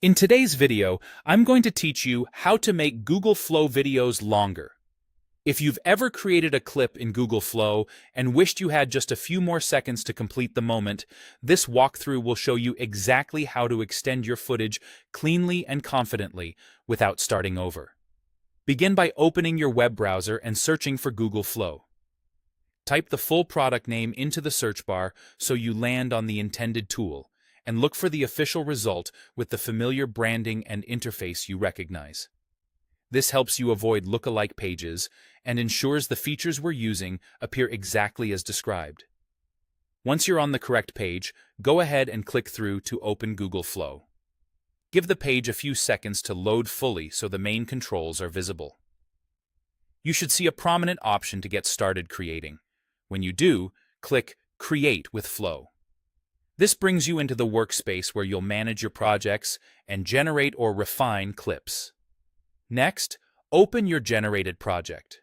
In today's video, I'm going to teach you how to make Google Flow videos longer. If you've ever created a clip in Google Flow and wished you had just a few more seconds to complete the moment, this walkthrough will show you exactly how to extend your footage cleanly and confidently without starting over. Begin by opening your web browser and searching for Google Flow. Type the full product name into the search bar so you land on the intended tool, and look for the official result with the familiar branding and interface you recognize. This helps you avoid look-alike pages and ensures the features we're using appear exactly as described. Once you're on the correct page, go ahead and click through to open Google Flow. Give the page a few seconds to load fully so the main controls are visible. You should see a prominent option to get started creating. When you do, click Create with Flow. This brings you into the workspace where you'll manage your projects and generate or refine clips. Next, open your generated project.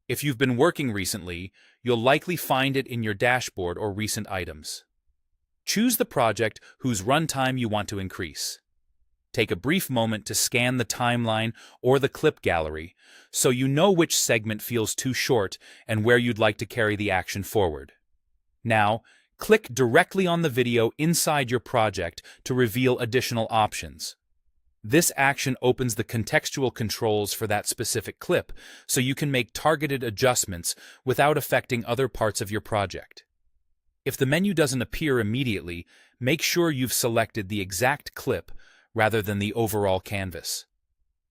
If you've been working recently, you'll likely find it in your dashboard or recent items. Choose the project whose runtime you want to increase. Take a brief moment to scan the timeline or the clip gallery so you know which segment feels too short and where you'd like to carry the action forward. Now, click directly on the video inside your project to reveal additional options. This action opens the contextual controls for that specific clip, so you can make targeted adjustments without affecting other parts of your project. If the menu doesn't appear immediately, make sure you've selected the exact clip rather than the overall canvas.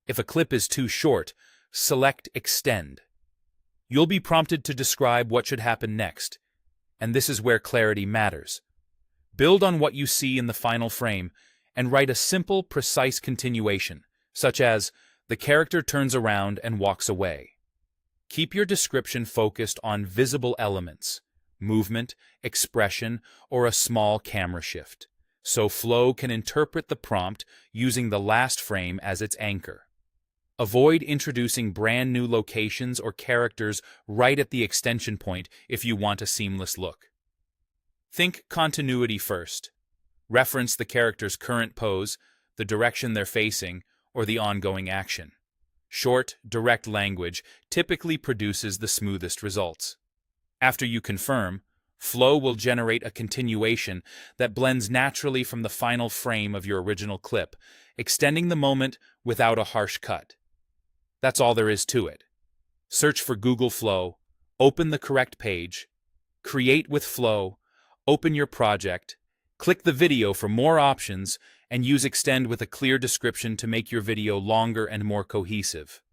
If a clip is too short, select Extend. You'll be prompted to describe what should happen next, and this is where clarity matters. Build on what you see in the final frame and write a simple, precise continuation, such as, "The character turns around and walks away." Keep your description focused on visible elements, movement, expression, or a small camera shift, so Flow can interpret the prompt using the last frame as its anchor. Avoid introducing brand new locations or characters right at the extension point if you want a seamless look. Think continuity first. Reference the character's current pose, the direction they're facing, or the ongoing action. Short, direct language typically produces the smoothest results. After you confirm, Flow will generate a continuation that blends naturally from the final frame of your original clip, extending the moment without a harsh cut. That's all there is to it. Search for Google Flow, open the correct page, create with Flow, open your project, click the video for more options, and use Extend with a clear description to make your video longer and more cohesive.